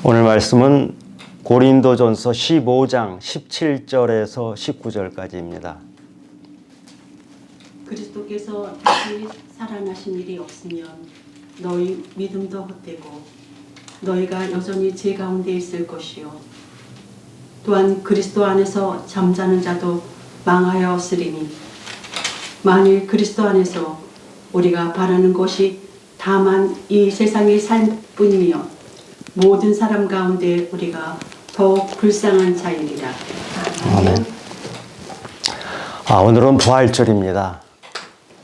오늘 말씀은 고린도전서 15장 17절에서 19절까지입니다. 그리스도께서 다시 살아나신 일이 없으면 너희 믿음도 헛되고 너희가 여전히 죄 가운데 있을 것이요 또한 그리스도 안에서 잠자는 자도 망하였으리니 만일 그리스도 안에서 우리가 바라는 것이 다만 이 세상의 삶뿐이며 모든 사람 가운데 우리가 더욱 불쌍한 자이리라. 아멘. 오늘은 부활절입니다.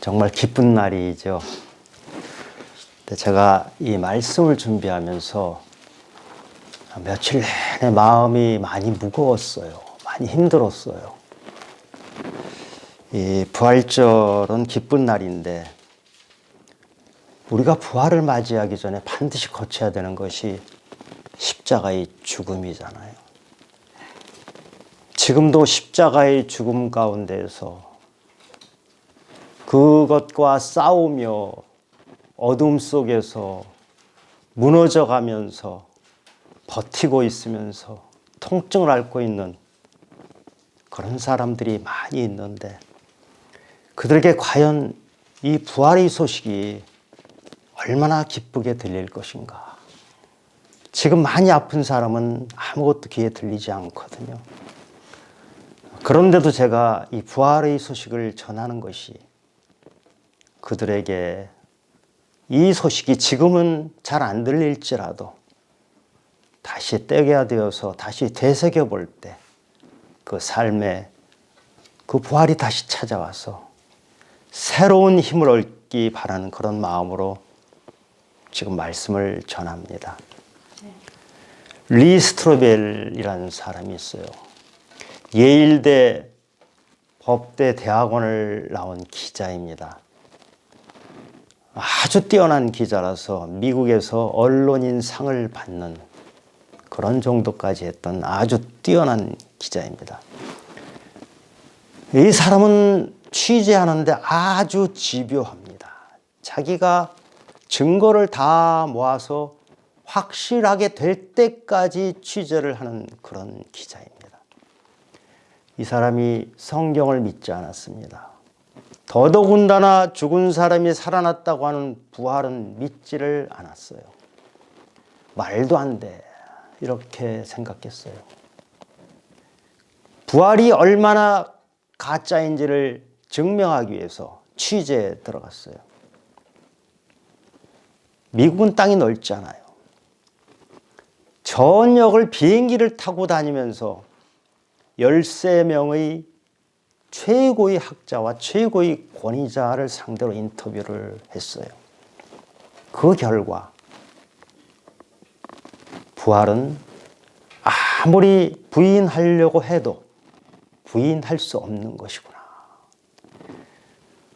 정말 기쁜 날이죠. 제가 이 말씀을 준비하면서 며칠 내내 마음이 많이 무거웠어요. 많이 힘들었어요. 이 부활절은 기쁜 날인데 우리가 부활을 맞이하기 전에 반드시 거쳐야 되는 것이 십자가의 죽음이잖아요. 지금도 십자가의 죽음 가운데서 그것과 싸우며 어둠 속에서 무너져 가면서 버티고 있으면서 통증을 앓고 있는 그런 사람들이 많이 있는데 그들에게 과연 이 부활의 소식이 얼마나 기쁘게 들릴 것인가. 지금 많이 아픈 사람은 아무것도 귀에 들리지 않거든요. 그런데도 제가 이 부활의 소식을 전하는 것이 그들에게 이 소식이 지금은 잘 안 들릴지라도 다시 때가 되어서 다시 되새겨 볼 때 그 삶에 그 부활이 다시 찾아와서 새로운 힘을 얻기 바라는 그런 마음으로 지금 말씀을 전합니다. 리 스트로벨이라는 사람이 있어요. 예일대 법대 대학원을 나온 기자입니다. 아주 뛰어난 기자라서 미국에서 언론인 상을 받는 그런 정도까지 했던 아주 뛰어난 기자입니다. 이 사람은 취재하는데 아주 집요합니다. 자기가 증거를 다 모아서 확실하게 될 때까지 취재를 하는 그런 기자입니다. 이 사람이 성경을 믿지 않았습니다. 더더군다나 죽은 사람이 살아났다고 하는 부활은 믿지를 않았어요. 말도 안 돼. 이렇게 생각했어요. 부활이 얼마나 가짜인지를 증명하기 위해서 취재에 들어갔어요. 미국은 땅이 넓잖아요. 전역을 비행기를 타고 다니면서 13명의 최고의 학자와 최고의 권위자를 상대로 인터뷰를 했어요. 그 결과 부활은 아무리 부인하려고 해도 부인할 수 없는 것이구나.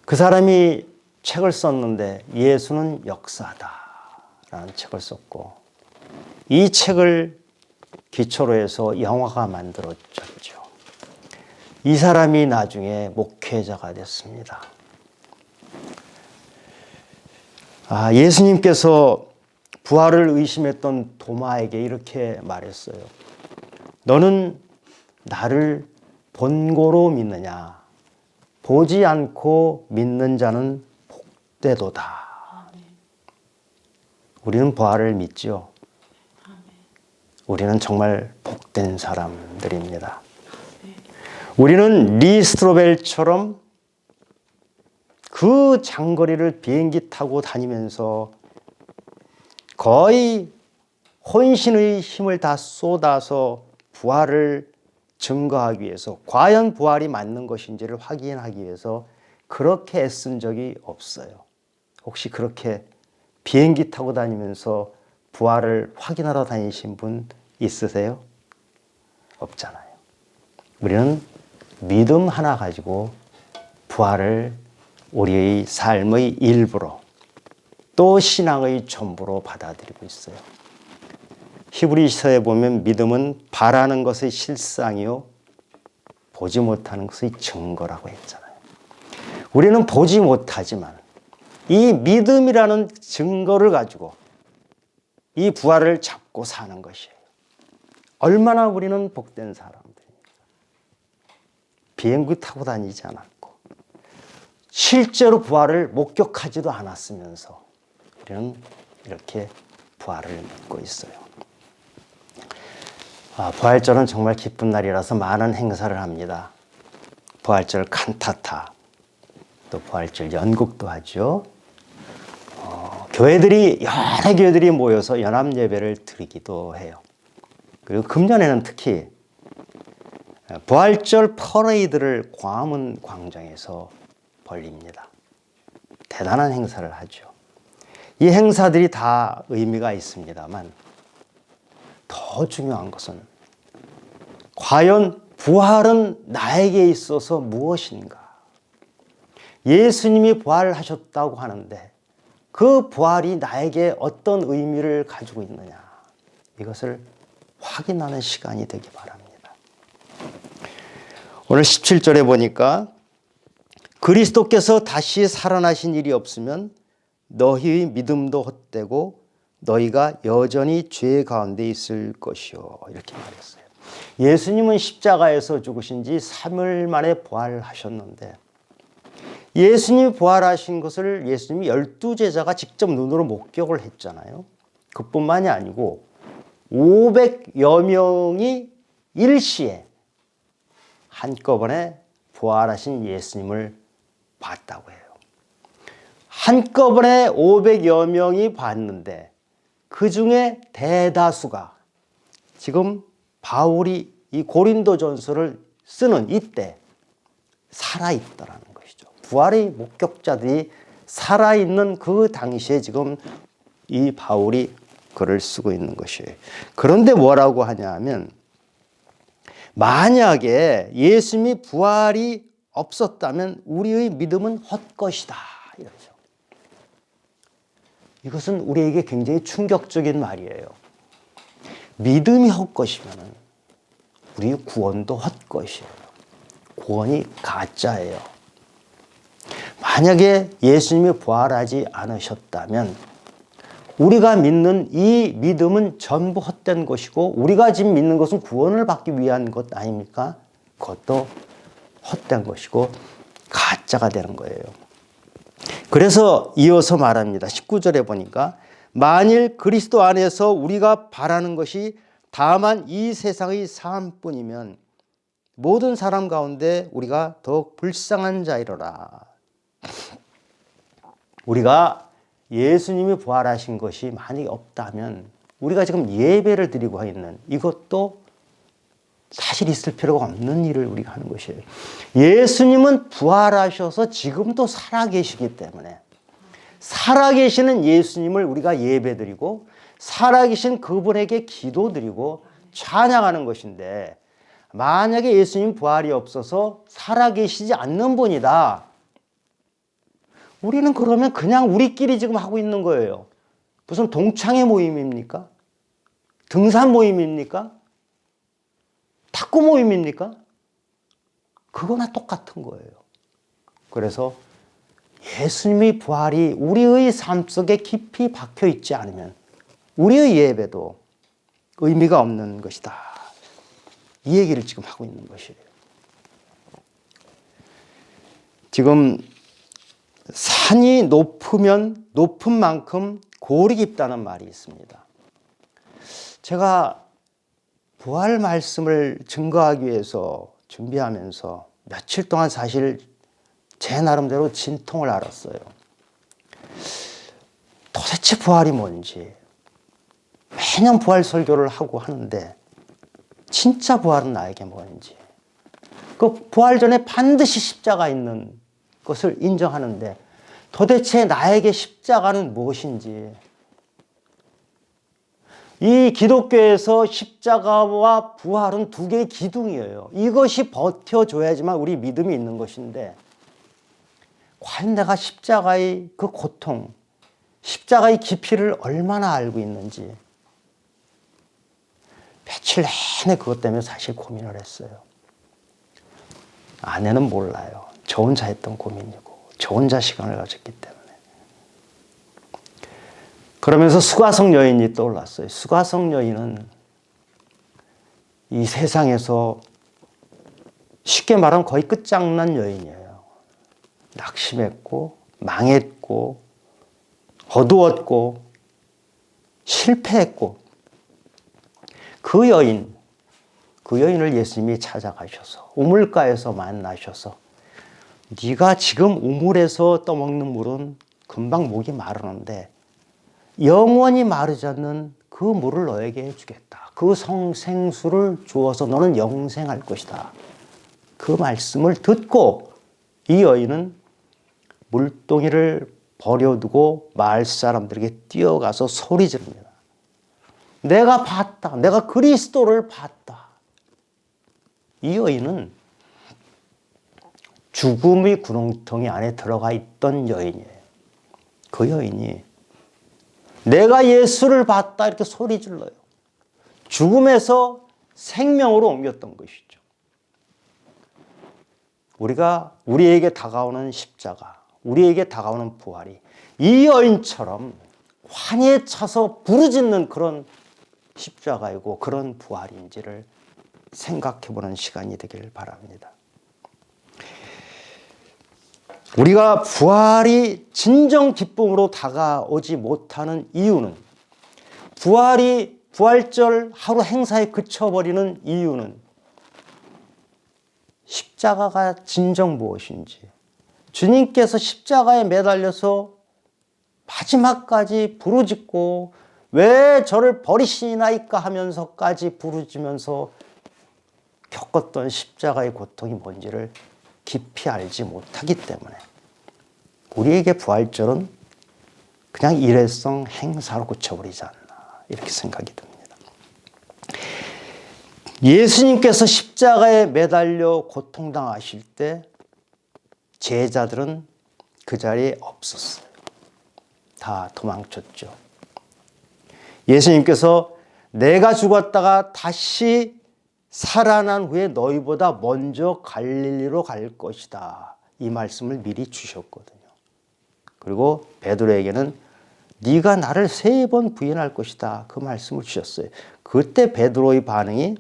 그 사람이 책을 썼는데 예수는 역사다라는 책을 썼고 이 책을 기초로 해서 영화가 만들어졌죠. 이 사람이 나중에 목회자가 됐습니다. 예수님께서 부활을 의심했던 도마에게 이렇게 말했어요. 너는 나를 본고로 믿느냐? 보지 않고 믿는 자는 복되도다. 우리는 부활을 믿지요. 우리는 정말 복된 사람들입니다. 우리는 리 스트로벨처럼 그 장거리를 비행기 타고 다니면서 거의 혼신의 힘을 다 쏟아서 부활을 증거하기 위해서 과연 부활이 맞는 것인지를 확인하기 위해서 그렇게 애쓴 적이 없어요. 혹시 그렇게 비행기 타고 다니면서 부활을 확인하러 다니신 분 있으세요? 없잖아요. 우리는 믿음 하나 가지고 부활을 우리의 삶의 일부로 또 신앙의 전부로 받아들이고 있어요. 히브리서에 보면 믿음은 바라는 것의 실상이요 보지 못하는 것의 증거라고 했잖아요. 우리는 보지 못하지만 이 믿음이라는 증거를 가지고 이 부활을 받고 사는 것이에요. 얼마나 우리는 복된 사람들입니까? 비행기 타고 다니지 않았고 실제로 부활을 목격하지도 않았으면서 우리는 이렇게 부활을 믿고 있어요. 부활절은 정말 기쁜 날이라서 많은 행사를 합니다. 부활절 칸타타, 또 부활절 연극도 하죠. 교회들이 여러 교회들이 모여서 연합 예배를 드리기도 해요. 그리고 금년에는 특히 부활절 퍼레이드를 광화문 광장에서 벌립니다. 대단한 행사를 하죠. 이 행사들이 다 의미가 있습니다만 더 중요한 것은 과연 부활은 나에게 있어서 무엇인가? 예수님이 부활하셨다고 하는데 그 부활이 나에게 어떤 의미를 가지고 있느냐? 이것을 확인하는 시간이 되기 바랍니다. 오늘 17절에 보니까 그리스도께서 다시 살아나신 일이 없으면 너희의 믿음도 헛되고 너희가 여전히 죄 가운데 있을 것이요. 이렇게 말했어요. 예수님은 십자가에서 죽으신 지 3일 만에 부활하셨는데 예수님이 부활하신 것을 예수님이 12제자가 직접 눈으로 목격을 했잖아요. 그뿐만이 아니고 500여 명이 일시에 한꺼번에 부활하신 예수님을 봤다고 해요. 한꺼번에 500여 명이 봤는데 그 중에 대다수가 지금 바울이 이 고린도전서를 쓰는 이때 살아있더라는 것이죠. 부활의 목격자들이 살아있는 그 당시에 지금 이 바울이 글을 쓰고 있는 것이에요. 그런데 뭐라고 하냐 하면 만약에 예수님이 부활이 없었다면 우리의 믿음은 헛것이다. 이러죠. 이것은 우리에게 굉장히 충격적인 말이에요. 믿음이 헛것이면 우리의 구원도 헛것이에요. 구원이 가짜예요. 만약에 예수님이 부활하지 않으셨다면 우리가 믿는 이 믿음은 전부 헛된 것이고 우리가 지금 믿는 것은 구원을 받기 위한 것 아닙니까? 그것도 헛된 것이고 가짜가 되는 거예요. 그래서 이어서 말합니다. 19절에 보니까 만일 그리스도 안에서 우리가 바라는 것이 다만 이 세상의 삶뿐이면 모든 사람 가운데 우리가 더욱 불쌍한 자이로라. 우리가 예수님이 부활하신 것이 만약에 없다면 우리가 지금 예배를 드리고 있는 이것도 사실 있을 필요가 없는 일을 우리가 하는 것이에요. 예수님은 부활하셔서 지금도 살아계시기 때문에 살아계시는 예수님을 우리가 예배드리고 살아계신 그분에게 기도드리고 찬양하는 것인데 만약에 예수님 부활이 없어서 살아계시지 않는 분이다. 우리는 그러면 그냥 우리끼리 지금 하고 있는 거예요. 무슨 동창회 모임입니까? 등산 모임입니까? 탁구 모임입니까? 그거나 똑같은 거예요. 그래서 예수님의 부활이 우리의 삶 속에 깊이 박혀 있지 않으면 우리의 예배도 의미가 없는 것이다. 이 얘기를 지금 하고 있는 것이에요. 지금 산이 높으면 높은 만큼 골이 깊다는 말이 있습니다. 제가 부활 말씀을 증거하기 위해서 준비하면서 며칠 동안 사실 제 나름대로 진통을 앓았어요. 도대체 부활이 뭔지. 매년 부활 설교를 하고 하는데 진짜 부활은 나에게 뭔지. 그 부활 전에 반드시 십자가 있는 것을 인정하는데 도대체 나에게 십자가는 무엇인지. 이 기독교에서 십자가와 부활은 두 개의 기둥이에요. 이것이 버텨줘야지만 우리 믿음이 있는 것인데 과연 내가 십자가의 그 고통, 십자가의 깊이를 얼마나 알고 있는지 며칠 내내 그것 때문에 사실 고민을 했어요. 아내는 몰라요. 저 혼자 했던 고민이고 저 혼자 시간을 가졌기 때문에. 그러면서 수가성 여인이 떠올랐어요. 수가성 여인은 이 세상에서 쉽게 말하면 거의 끝장난 여인이에요. 낙심했고 망했고 어두웠고 실패했고 그 여인을 예수님이 찾아가셔서 우물가에서 만나셔서 네가 지금 우물에서 떠먹는 물은 금방 목이 마르는데 영원히 마르지 않는 그 물을 너에게 해주겠다. 그 생수를 주어서 너는 영생할 것이다. 그 말씀을 듣고 이 여인은 물동이를 버려두고 마을 사람들에게 뛰어가서 소리 지릅니다. 내가 봤다. 내가 그리스도를 봤다. 이 여인은 죽음의 구렁텅이 안에 들어가 있던 여인이에요. 그 여인이 내가 예수를 봤다 이렇게 소리 질러요. 죽음에서 생명으로 옮겼던 것이죠. 우리에게 다가오는 십자가, 우리에게 다가오는 부활이 이 여인처럼 환희에 차서 부르짖는 그런 십자가이고 그런 부활인지를 생각해보는 시간이 되기를 바랍니다. 우리가 부활이 진정 기쁨으로 다가오지 못하는 이유는 부활절 하루 행사에 그쳐버리는 이유는 십자가가 진정 무엇인지 주님께서 십자가에 매달려서 마지막까지 부르짖고 왜 저를 버리시나이까 하면서까지 부르짖으면서 겪었던 십자가의 고통이 뭔지를 깊이 알지 못하기 때문에 우리에게 부활절은 그냥 일회성 행사로 그쳐버리지 않나 이렇게 생각이 듭니다. 예수님께서 십자가에 매달려 고통당하실 때 제자들은 그 자리에 없었어요. 다 도망쳤죠. 예수님께서 내가 죽었다가 다시 살아난 후에 너희보다 먼저 갈릴리로 갈 것이다. 이 말씀을 미리 주셨거든요. 그리고 베드로에게는 네가 나를 3번 부인할 것이다. 그 말씀을 주셨어요. 그때 베드로의 반응이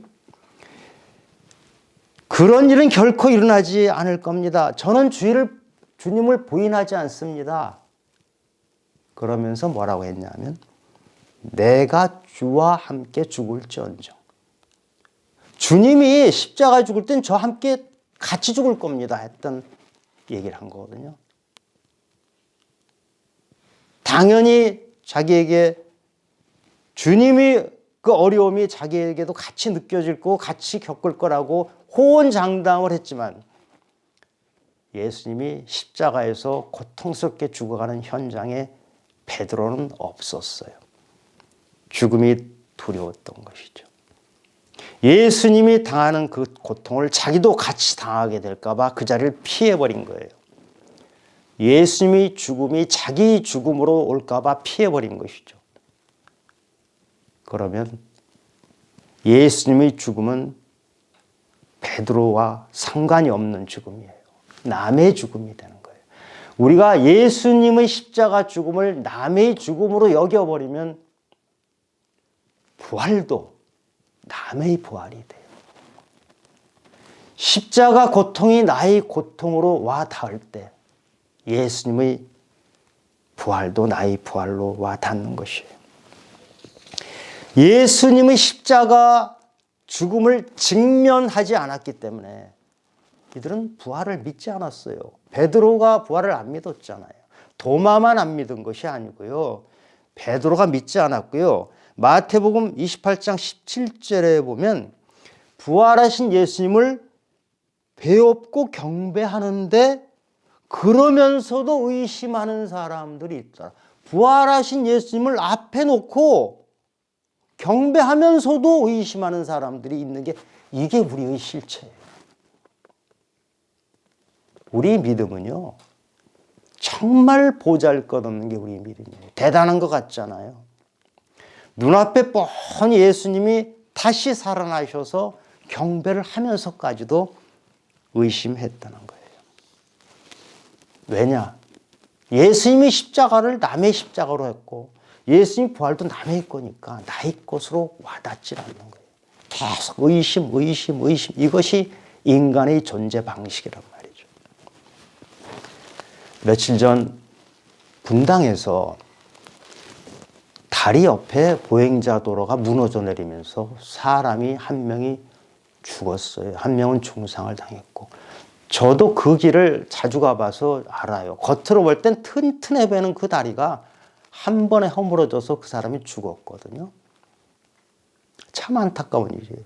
그런 일은 결코 일어나지 않을 겁니다. 저는 주님을 부인하지 않습니다. 그러면서 뭐라고 했냐면 내가 주와 함께 죽을지언정. 주님이 십자가에 죽을 땐 저와 함께 같이 죽을 겁니다 했던 얘기를 한 거거든요. 당연히 자기에게 주님이 그 어려움이 자기에게도 같이 느껴질 거고 같이 겪을 거라고 호언장담을 했지만 예수님이 십자가에서 고통스럽게 죽어가는 현장에 베드로는 없었어요. 죽음이 두려웠던 것이죠. 예수님이 당하는 그 고통을 자기도 같이 당하게 될까 봐 그 자리를 피해버린 거예요. 예수님의 죽음이 자기 죽음으로 올까 봐 피해버린 것이죠. 그러면 예수님의 죽음은 베드로와 상관이 없는 죽음이에요. 남의 죽음이 되는 거예요. 우리가 예수님의 십자가 죽음을 남의 죽음으로 여겨버리면 부활도 남의 부활이 돼요. 십자가 고통이 나의 고통으로 와 닿을 때 예수님의 부활도 나의 부활로 와 닿는 것이에요. 예수님의 십자가 죽음을 직면하지 않았기 때문에 이들은 부활을 믿지 않았어요. 베드로가 부활을 안 믿었잖아요. 도마만 안 믿은 것이 아니고요. 베드로가 믿지 않았고요. 마태복음 28장 17절에 보면 부활하신 예수님을 배웁고 경배하는데 그러면서도 의심하는 사람들이 있더라. 부활하신 예수님을 앞에 놓고 경배하면서도 의심하는 사람들이 있는 게 이게 우리의 실체예요. 우리 믿음은요, 정말 보잘것없는 게 우리 믿음이에요. 대단한 것 같잖아요. 눈앞에 뻔히 예수님이 다시 살아나셔서 경배를 하면서까지도 의심했다는 거예요. 왜냐? 예수님이 십자가를 남의 십자가로 했고 예수님 부활도 남의 거니까 나의 것으로 와닿지 않는 거예요. 계속 의심. 이것이 인간의 존재 방식이란 말이죠. 며칠 전 분당에서 다리 옆에 보행자 도로가 무너져 내리면서 사람이 한 명이 죽었어요. 한 명은 중상을 당했고. 저도 그 길을 자주 가봐서 알아요. 겉으로 볼 땐 튼튼해 보이는 그 다리가 한 번에 허물어져서 그 사람이 죽었거든요. 참 안타까운 일이에요.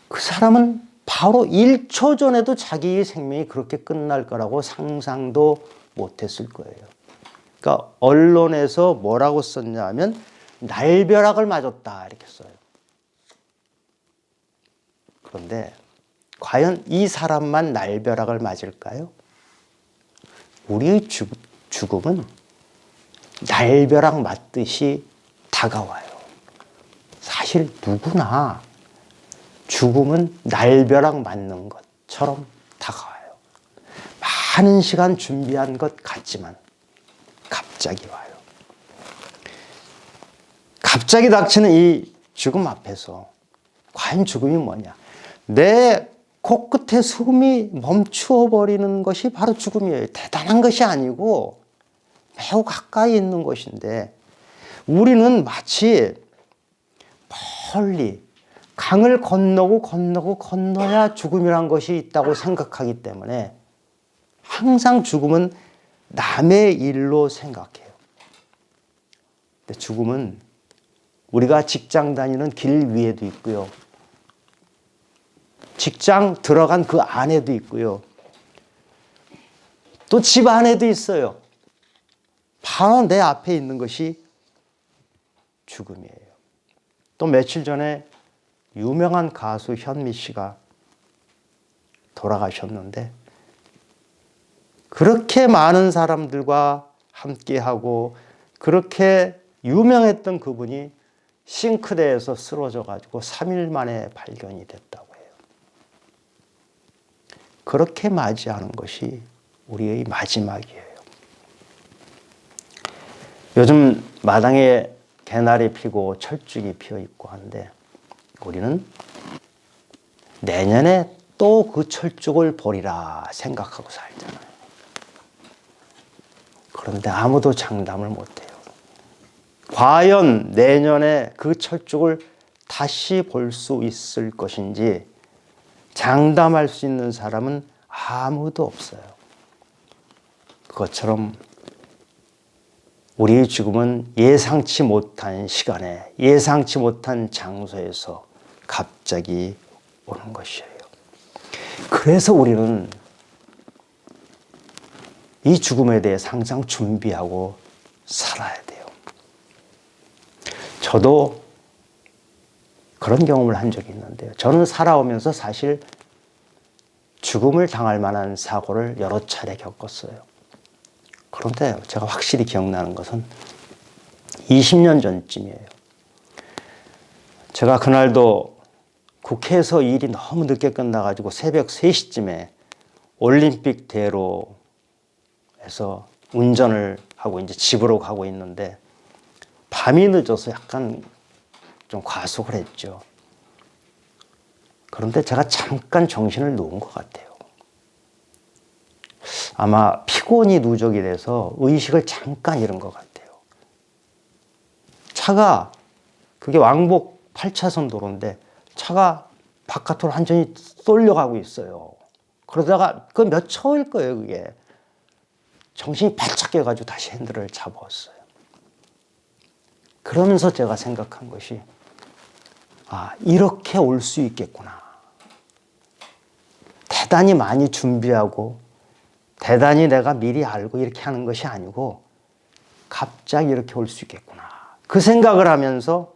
그 사람은 바로 1초 전에도 자기의 생명이 그렇게 끝날 거라고 상상도 못했을 거예요. 그러니까 언론에서 뭐라고 썼냐 하면 날벼락을 맞았다 이렇게 써요. 그런데 과연 이 사람만 날벼락을 맞을까요? 우리의 죽음은 날벼락 맞듯이 다가와요. 사실 누구나 죽음은 날벼락 맞는 것처럼 다가와요. 많은 시간 준비한 것 같지만 갑자기 와요. 갑자기 닥치는 이 죽음 앞에서 과연 죽음이 뭐냐? 내 코끝에 숨이 멈추어 버리는 것이 바로 죽음이에요. 대단한 것이 아니고 매우 가까이 있는 것인데 우리는 마치 멀리 강을 건너야 죽음이란 것이 있다고 생각하기 때문에 항상 죽음은 남의 일로 생각해요. 근데 죽음은 우리가 직장 다니는 길 위에도 있고요. 직장 들어간 그 안에도 있고요. 또 집 안에도 있어요. 바로 내 앞에 있는 것이 죽음이에요. 또 며칠 전에 유명한 가수 현미 씨가 돌아가셨는데 그렇게 많은 사람들과 함께하고 그렇게 유명했던 그분이 싱크대에서 쓰러져 가지고 3일 만에 발견이 됐다고 해요. 그렇게 맞이하는 것이 우리의 마지막이에요. 요즘 마당에 개나리 피고 철쭉이 피어 있고 한데 우리는 내년에 또 그 철쭉을 보리라 생각하고 살잖아요. 그런데 아무도 장담을 못해요. 과연 내년에 그 철쭉을 다시 볼 수 있을 것인지 장담할 수 있는 사람은 아무도 없어요. 그것처럼 우리의 죽음은 예상치 못한 시간에 예상치 못한 장소에서 갑자기 오는 것이에요. 그래서 우리는 이 죽음에 대해 항상 준비하고 살아야 돼요. 저도 그런 경험을 한 적이 있는데요. 저는 살아오면서 사실 죽음을 당할 만한 사고를 여러 차례 겪었어요. 그런데 제가 확실히 기억나는 것은 20년 전쯤이에요. 제가 그날도 국회에서 일이 너무 늦게 끝나가지고 새벽 3시쯤에 올림픽 대로에서 운전을 하고 이제 집으로 가고 있는데 밤이 늦어서 약간 좀 과속을 했죠. 그런데 제가 잠깐 정신을 놓은 것 같아요. 아마 피곤이 누적이 돼서 의식을 잠깐 잃은 것 같아요. 차가 그게 왕복 8차선 도로인데 차가 바깥으로 완전히 쏠려가고 있어요. 그러다가 그 몇 초일 거예요, 그게. 정신이 바짝 깨가지고 다시 핸들을 잡았어요. 그러면서 제가 생각한 것이 아, 이렇게 올 수 있겠구나. 대단히 많이 준비하고 대단히 내가 미리 알고 이렇게 하는 것이 아니고 갑자기 이렇게 올 수 있겠구나. 그 생각을 하면서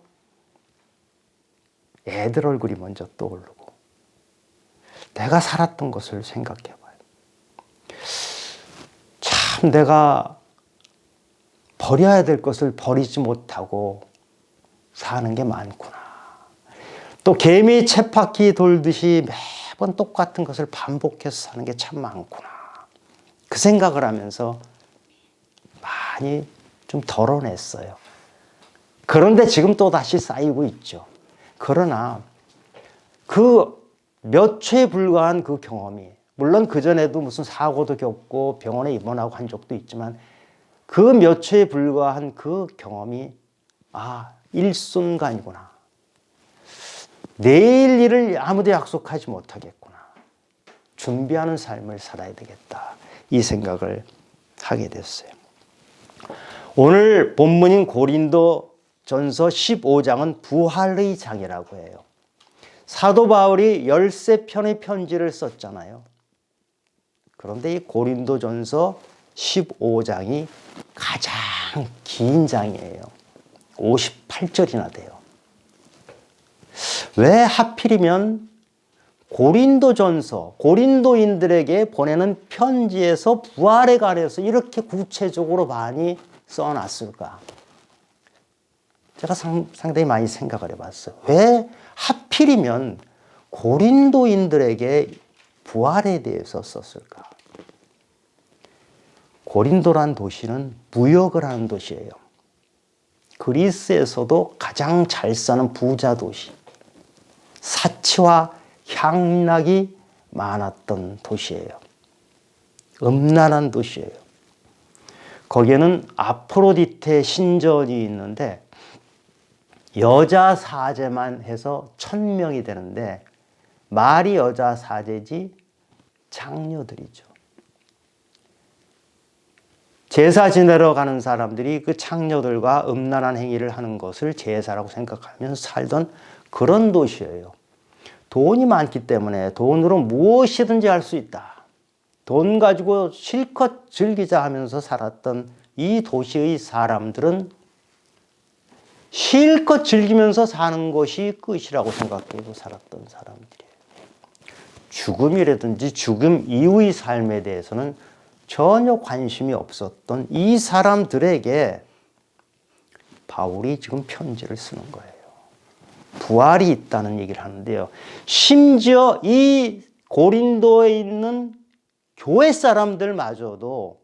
애들 얼굴이 먼저 떠오르고 내가 살았던 것을 생각해 봐요. 참 내가 버려야 될 것을 버리지 못하고 사는 게 많구나. 또 개미 쳇바퀴 돌듯이 매번 똑같은 것을 반복해서 사는 게 참 많구나. 그 생각을 하면서 많이 좀 덜어냈어요. 그런데 지금 또 다시 쌓이고 있죠. 그러나 그 몇 초에 불과한 그 경험이, 물론 그전에도 무슨 사고도 겪고 병원에 입원하고 한 적도 있지만 그 몇 초에 불과한 그 경험이 일순간이구나. 내일 일을 아무도 약속하지 못하겠구나. 준비하는 삶을 살아야 되겠다. 이 생각을 하게 됐어요. 오늘 본문인 고린도 전서 15장은 부활의 장이라고 해요. 사도 바울이 13편의 편지를 썼잖아요. 그런데 이 고린도 전서 15장이 가장 긴 장이에요. 58절이나 돼요. 왜 하필이면 고린도 전서, 고린도인들에게 보내는 편지에서 부활에 관해서 이렇게 구체적으로 많이 써놨을까? 제가 상당히 많이 생각을 해봤어요. 왜 하필이면 고린도인들에게 부활에 대해서 썼을까? 고린도란 도시는 무역을 하는 도시예요. 그리스에서도 가장 잘 사는 부자 도시, 사치와 향락이 많았던 도시예요. 음란한 도시예요. 거기에는 아프로디테 신전이 있는데 여자 사제만 해서 1000명이 되는데 말이 여자 사제지 창녀들이죠. 제사 지내러 가는 사람들이 그 창녀들과 음란한 행위를 하는 것을 제사라고 생각하면서 살던 그런 도시예요. 돈이 많기 때문에 돈으로 무엇이든지 할 수 있다. 돈 가지고 실컷 즐기자 하면서 살았던 이 도시의 사람들은 실컷 즐기면서 사는 것이 끝이라고 생각하고 살았던 사람들이에요. 죽음이라든지 죽음 이후의 삶에 대해서는 전혀 관심이 없었던 이 사람들에게 바울이 지금 편지를 쓰는 거예요. 부활이 있다는 얘기를 하는데요. 심지어 이 고린도에 있는 교회 사람들마저도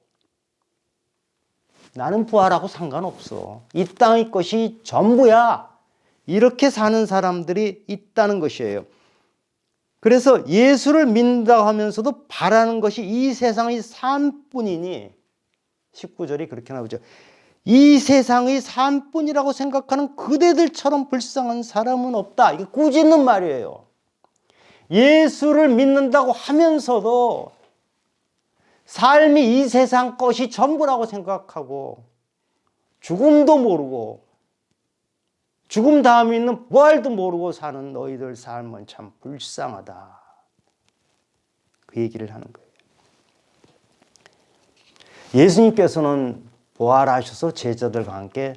나는 부활하고 상관없어. 이 땅의 것이 전부야. 이렇게 사는 사람들이 있다는 것이에요. 그래서 예수를 믿는다고 하면서도 바라는 것이 이 세상의 삶뿐이니 19절이 그렇게 나오죠. 이 세상의 삶뿐이라고 생각하는 그대들처럼 불쌍한 사람은 없다. 이게 꾸짖는 말이에요. 예수를 믿는다고 하면서도 삶이 이 세상 것이 전부라고 생각하고 죽음도 모르고 죽음 다음에 있는 부활도 모르고 사는 너희들 삶은 참 불쌍하다. 그 얘기를 하는 거예요. 예수님께서는 부활하셔서 제자들과 함께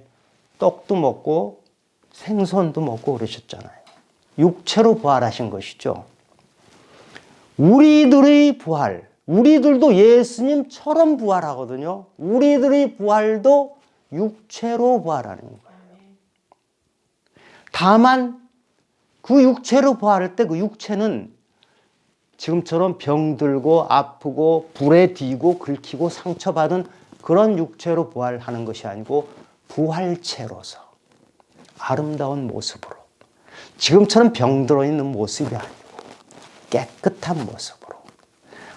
떡도 먹고 생선도 먹고 그러셨잖아요. 육체로 부활하신 것이죠. 우리들의 부활, 우리들도 예수님처럼 부활하거든요. 우리들의 부활도 육체로 부활하는 거예요. 다만 그 육체로 부활할 때 그 육체는 지금처럼 병들고 아프고 불에 뒤고 긁히고 상처받은 그런 육체로 부활하는 것이 아니고 부활체로서 아름다운 모습으로 지금처럼 병들어 있는 모습이 아니고 깨끗한 모습으로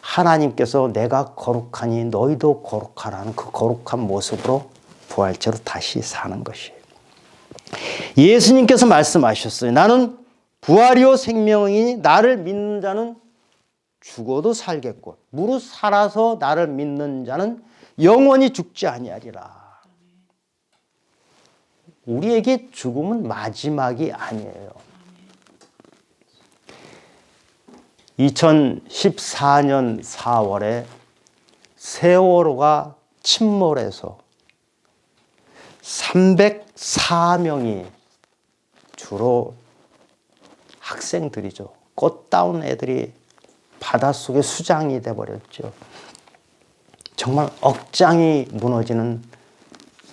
하나님께서 내가 거룩하니 너희도 거룩하라는 그 거룩한 모습으로 부활체로 다시 사는 것이에요. 예수님께서 말씀하셨어요. 나는 부활이요 생명이니 나를 믿는 자는 죽어도 살겠고 무릇 살아서 나를 믿는 자는 영원히 죽지 아니하리라. 우리에게 죽음은 마지막이 아니에요. 2014년 4월에 세월호가 침몰해서 304명이 주로 학생들이죠. 꽃다운 애들이 바닷속에 수장이 돼버렸죠. 정말 억장이 무너지는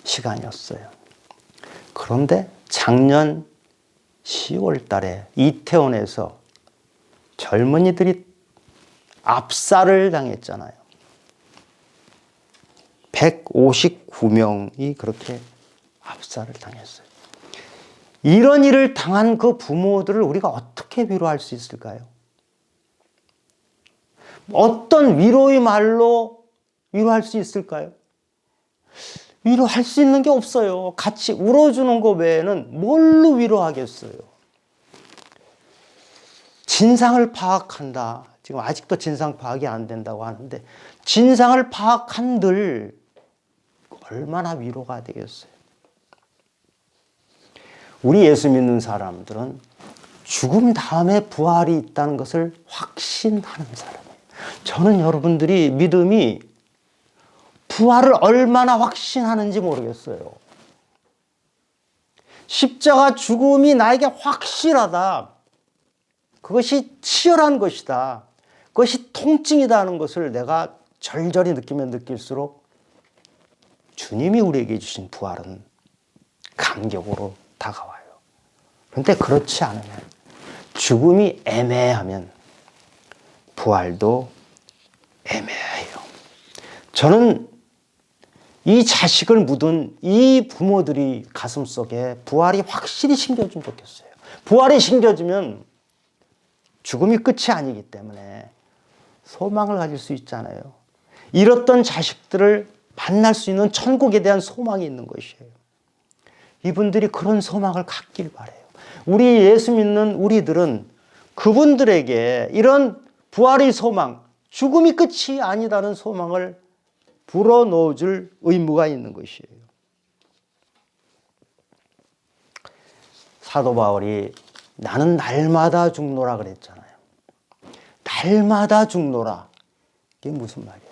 시간이었어요. 그런데 작년 10월 달에 이태원에서 젊은이들이 압살을 당했잖아요. 159명이 그렇게 압살을 당했어요. 이런 일을 당한 그 부모들을 우리가 어떻게 위로할 수 있을까요? 어떤 위로의 말로 위로할 수 있을까요? 위로할 수 있는 게 없어요. 같이 울어주는 것 외에는 뭘로 위로하겠어요? 진상을 파악한다. 지금 아직도 진상 파악이 안 된다고 하는데 진상을 파악한들 얼마나 위로가 되겠어요? 우리 예수 믿는 사람들은 죽음 다음에 부활이 있다는 것을 확신하는 사람이에요. 저는 여러분들이 믿음이 부활을 얼마나 확신하는지 모르겠어요. 십자가 죽음이 나에게 확실하다. 그것이 치열한 것이다. 그것이 통증이다 하는 것을 내가 절절히 느끼면 느낄수록 주님이 우리에게 주신 부활은 감격으로 다가와요. 그런데 그렇지 않으면, 죽음이 애매하면 부활도 애매해요. 저는 이 자식을 묻은 이 부모들이 가슴속에 부활이 확실히 심겨주면 좋겠어요. 부활이 심겨지면 죽음이 끝이 아니기 때문에 소망을 가질 수 있잖아요. 잃었던 자식들을 만날 수 있는 천국에 대한 소망이 있는 것이에요. 이분들이 그런 소망을 갖길 바라요. 우리 예수 믿는 우리들은 그분들에게 이런 부활의 소망, 죽음이 끝이 아니다는 소망을 불어넣어 줄 의무가 있는 것이에요. 사도 바울이 나는 날마다 죽노라 그랬잖아요. 날마다 죽노라. 이게 무슨 말이에요?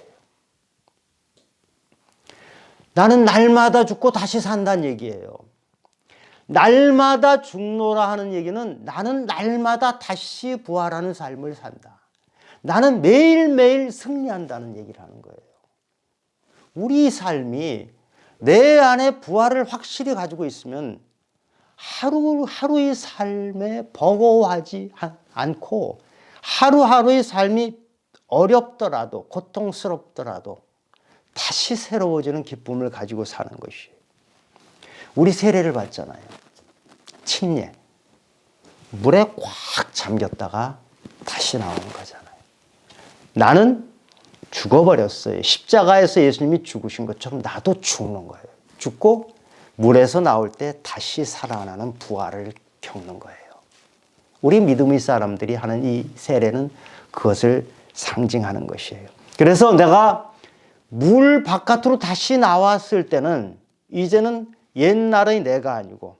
나는 날마다 죽고 다시 산다는 얘기예요. 날마다 죽노라 하는 얘기는 나는 날마다 다시 부활하는 삶을 산다. 나는 매일매일 승리한다는 얘기를 하는 거예요. 우리 삶이 내 안에 부활을 확실히 가지고 있으면 하루하루의 삶에 버거워하지 않고 하루하루의 삶이 어렵더라도 고통스럽더라도 다시 새로워지는 기쁨을 가지고 사는 것이에요. 우리 세례를 받잖아요. 침례. 물에 꽉 잠겼다가 다시 나오는 거잖아요. 나는 죽어버렸어요. 십자가에서 예수님이 죽으신 것처럼 나도 죽는 거예요. 죽고 물에서 나올 때 다시 살아나는 부활을 겪는 거예요. 우리 믿음의 사람들이 하는 이 세례는 그것을 상징하는 것이에요. 그래서 내가 물 바깥으로 다시 나왔을 때는 이제는 옛날의 내가 아니고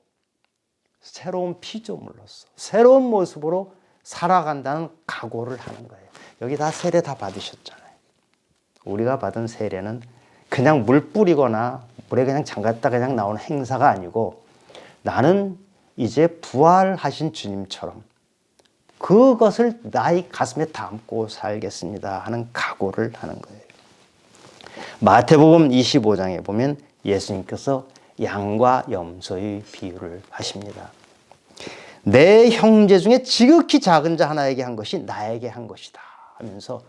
새로운 피조물로서 새로운 모습으로 살아간다는 각오를 하는 거예요. 여기 다 세례 다 받으셨잖아요. 우리가 받은 세례는 그냥 물 뿌리거나 물에 그냥 잠갔다 그냥 나오는 행사가 아니고 나는 이제 부활하신 주님처럼 그것을 나의 가슴에 담고 살겠습니다 하는 각오를 하는 거예요. 마태복음 25장에 보면 예수님께서 양과 염소의 비유를 하십니다. 내 형제 중에 지극히 작은 자 하나에게 한 것이 나에게 한 것이다 하면서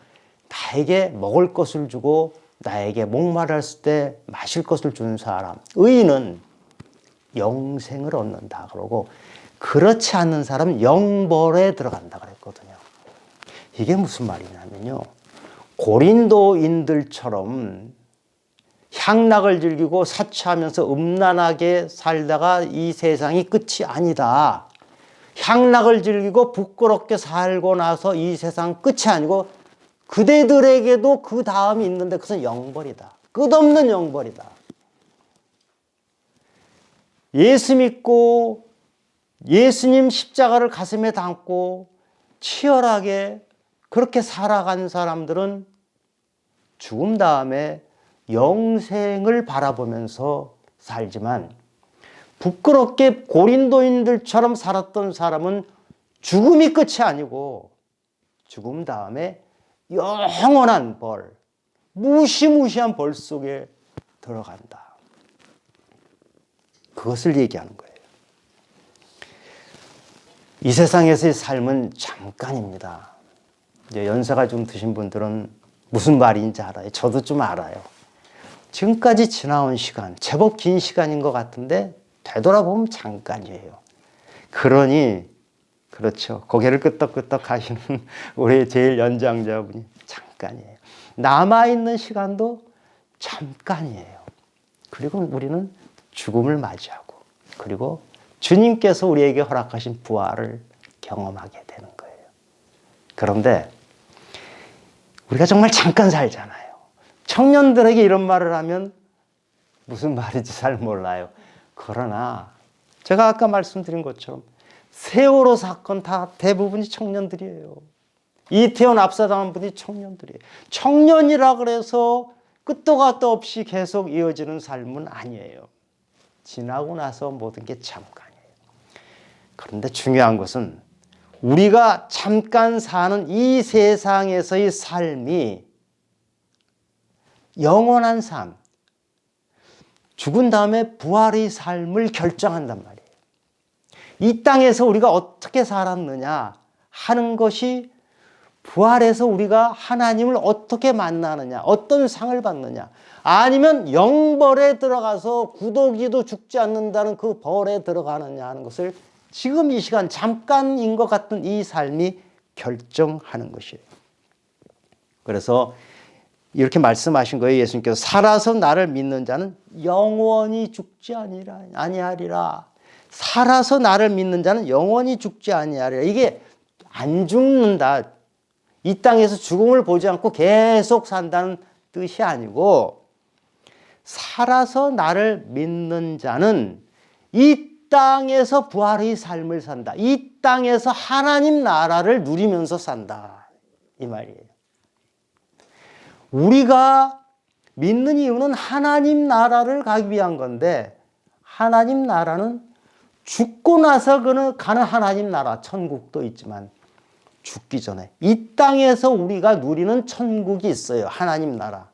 나에게 먹을 것을 주고 나에게 목마르었을 때 마실 것을 주는 사람, 의인은 영생을 얻는다 그러고 그렇지 않는 사람은 영벌에 들어간다 그랬거든요. 이게 무슨 말이냐면요. 고린도인들처럼 향락을 즐기고 사치하면서 음란하게 살다가 이 세상이 끝이 아니다. 향락을 즐기고 부끄럽게 살고 나서 이 세상 끝이 아니고 그대들에게도 그 다음이 있는데 그것은 영벌이다. 끝없는 영벌이다. 예수 믿고 예수님 십자가를 가슴에 담고 치열하게 그렇게 살아간 사람들은 죽음 다음에 영생을 바라보면서 살지만 부끄럽게 고린도인들처럼 살았던 사람은 죽음이 끝이 아니고 죽음 다음에 영원한 벌, 무시무시한 벌 속에 들어간다. 그것을 얘기하는 거예요. 이 세상에서의 삶은 잠깐입니다. 이제 연세가 좀 드신 분들은 무슨 말인지 알아요. 저도 좀 알아요. 지금까지 지나온 시간, 제법 긴 시간인 것 같은데 되돌아보면 잠깐이에요. 그러니 그렇죠. 고개를 끄덕끄덕 하시는 우리 제일 연장자분이 잠깐이에요. 남아있는 시간도 잠깐이에요. 그리고 우리는 죽음을 맞이하고 그리고 주님께서 우리에게 허락하신 부활을 경험하게 되는 거예요. 그런데 우리가 정말 잠깐 살잖아요. 청년들에게 이런 말을 하면 무슨 말인지 잘 몰라요. 그러나 제가 아까 말씀드린 것처럼 세월호 사건 다 대부분이 청년들이에요. 이태원 압사당한 분이 청년들이에요. 청년이라 그래서 끝도 갓도 없이 계속 이어지는 삶은 아니에요. 지나고 나서 모든 게 잠깐이에요. 그런데 중요한 것은 우리가 잠깐 사는 이 세상에서의 삶이 영원한 삶, 죽은 다음에 부활의 삶을 결정한단 말이에요. 이 땅에서 우리가 어떻게 살았느냐 하는 것이 부활해서 우리가 하나님을 어떻게 만나느냐, 어떤 상을 받느냐, 아니면 영벌에 들어가서 구더기도 죽지 않는다는 그 벌에 들어가느냐 하는 것을 지금 이 시간 잠깐인 것 같은 이 삶이 결정하는 것이에요. 그래서 이렇게 말씀하신 거예요. 예수님께서 살아서 나를 믿는 자는 영원히 죽지 아니하리라. 살아서 나를 믿는 자는 영원히 죽지 아니하리라. 이게 안 죽는다. 이 땅에서 죽음을 보지 않고 계속 산다는 뜻이 아니고 살아서 나를 믿는 자는 이 땅에서 부활의 삶을 산다. 이 땅에서 하나님 나라를 누리면서 산다. 이 말이에요. 우리가 믿는 이유는 하나님 나라를 가기 위한 건데 하나님 나라는 죽고 나서 가는 하나님 나라, 천국도 있지만 죽기 전에 이 땅에서 우리가 누리는 천국이 있어요. 하나님 나라.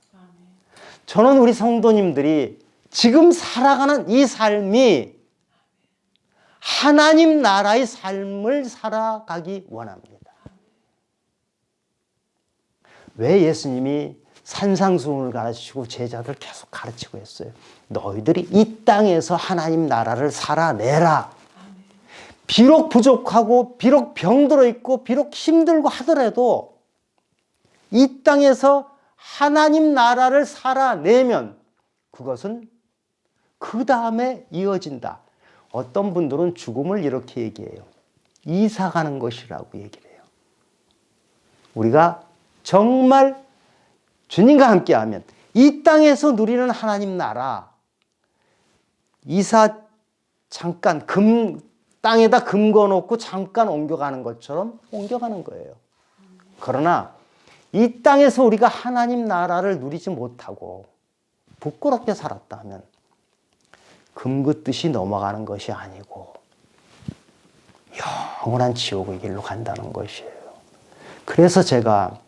저는 우리 성도님들이 지금 살아가는 이 삶이 하나님 나라의 삶을 살아가기 원합니다. 왜 예수님이 산상수훈을 가르치고 제자들 계속 가르치고 했어요? 너희들이 이 땅에서 하나님 나라를 살아내라. 비록 부족하고 비록 병들어 있고 비록 힘들고 하더라도 이 땅에서 하나님 나라를 살아내면 그것은 그 다음에 이어진다. 어떤 분들은 죽음을 이렇게 얘기해요. 이사 가는 것이라고 얘기를 해요. 우리가 정말 주님과 함께하면 이 땅에서 누리는 하나님 나라, 이사 잠깐 땅에다 금 거놓고 잠깐 옮겨가는 것처럼 옮겨가는 거예요. 그러나 이 땅에서 우리가 하나님 나라를 누리지 못하고 부끄럽게 살았다면 금긋듯이 넘어가는 것이 아니고 영원한 지옥의 길로 간다는 것이에요. 그래서 제가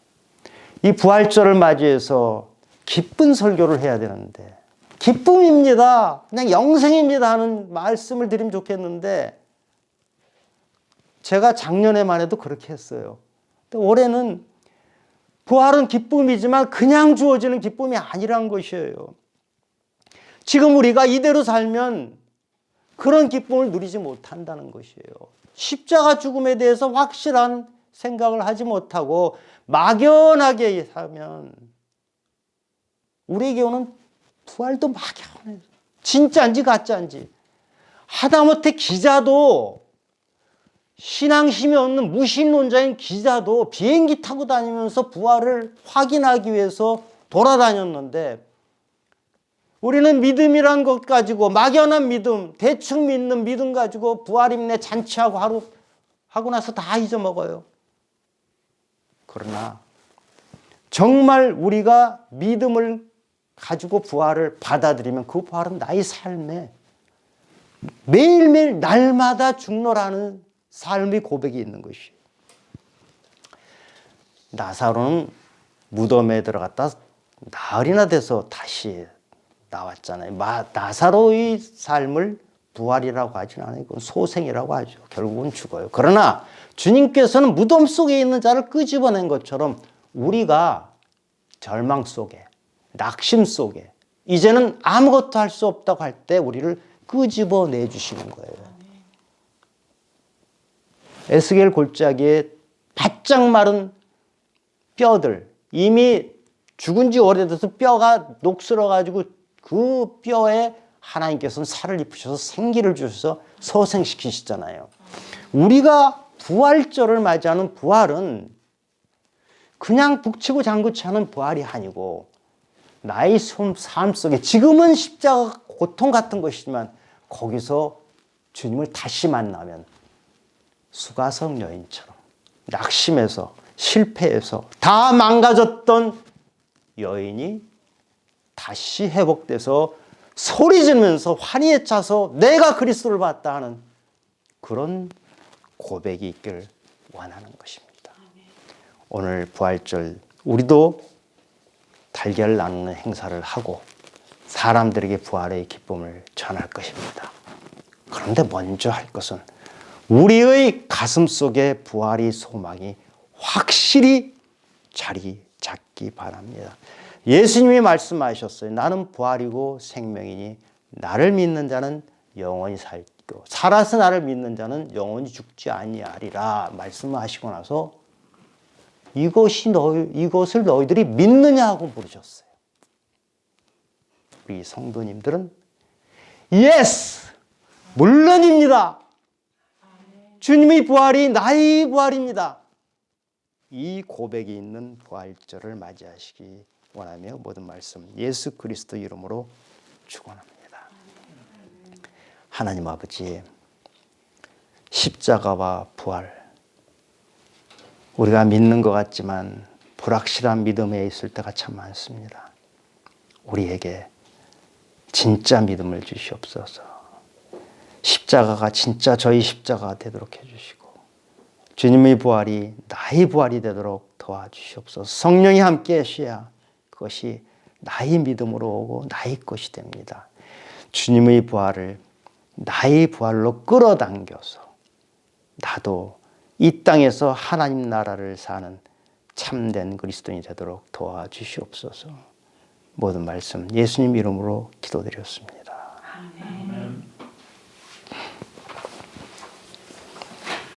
이 부활절을 맞이해서 기쁜 설교를 해야 되는데 기쁨입니다. 그냥 영생입니다 하는 말씀을 드리면 좋겠는데 제가 작년에만 해도 그렇게 했어요. 근데 올해는 부활은 기쁨이지만 그냥 주어지는 기쁨이 아니란 것이에요. 지금 우리가 이대로 살면 그런 기쁨을 누리지 못한다는 것이에요. 십자가 죽음에 대해서 확실한 생각을 하지 못하고 막연하게 살면 우리에게 오는 부활도 막연해요. 진짜인지 가짜인지. 하다못해 기자도 신앙심이 없는 무신론자인 기자도 비행기 타고 다니면서 부활을 확인하기 위해서 돌아다녔는데 우리는 믿음이란 것 가지고 막연한 믿음, 대충 믿는 믿음 가지고 부활임내 잔치하고 하고 나서 다 잊어먹어요. 그러나 정말 우리가 믿음을 가지고 부활을 받아들이면 그 부활은 나의 삶에 매일매일 날마다 죽노라는 삶의 고백이 있는 것이에요. 나사로는 무덤에 들어갔다 나흘이나 돼서 다시 나왔잖아요. 나사로의 삶을 부활이라고 하지는 않아요. 그건 소생이라고 하죠. 결국은 죽어요. 그러나 주님께서는 무덤 속에 있는 자를 끄집어낸 것처럼 우리가 절망 속에, 낙심 속에 이제는 아무것도 할 수 없다고 할 때 우리를 끄집어내 주시는 거예요. 에스겔 골짜기에 바짝 마른 뼈들, 이미 죽은 지 오래돼서 뼈가 녹슬어가지고 그 뼈에 하나님께서는 살을 입히셔서 생기를 주셔서 소생시키시잖아요. 우리가 부활절을 맞이하는 부활은 그냥 북치고 장구치 하는 부활이 아니고 나의 삶 속에 지금은 십자가 고통 같은 것이지만 거기서 주님을 다시 만나면 수가성 여인처럼 낙심해서 실패해서 다 망가졌던 여인이 다시 회복돼서 소리 지르면서 환희에 차서 내가 그리스도를 봤다 하는 그런 고백이 있기를 원하는 것입니다. 오늘 부활절 우리도 달걀을 나누는 행사를 하고 사람들에게 부활의 기쁨을 전할 것입니다. 그런데 먼저 할 것은 우리의 가슴 속에 부활의 소망이 확실히 자리 잡기 바랍니다. 예수님이 말씀하셨어요. 나는 부활이고 생명이니 나를 믿는 자는 영원히 살고 살아서 나를 믿는 자는 영원히 죽지 아니하리라 말씀하시고 나서 이것을 너희들이 믿느냐고 물으셨어요. 우리 성도님들은 예스! 물론입니다. 주님의 부활이 나의 부활입니다. 이 고백이 있는 부활절을 맞이하시기 원하며 모든 말씀 예수 그리스도 이름으로 축원합니다. 하나님 아버지, 십자가와 부활 우리가 믿는 것 같지만 불확실한 믿음에 있을 때가 참 많습니다. 우리에게 진짜 믿음을 주시옵소서. 십자가가 진짜 저희 십자가가 되도록 해주시고 주님의 부활이 나의 부활이 되도록 도와주시옵소서. 성령이 함께 하셔야 그것이 나의 믿음으로 오고 나의 것이 됩니다. 주님의 부활을 나의 부활로 끌어당겨서 나도 이 땅에서 하나님 나라를 사는 참된 그리스도인이 되도록 도와주시옵소서. 모든 말씀 예수님 이름으로 기도드렸습니다. 아멘.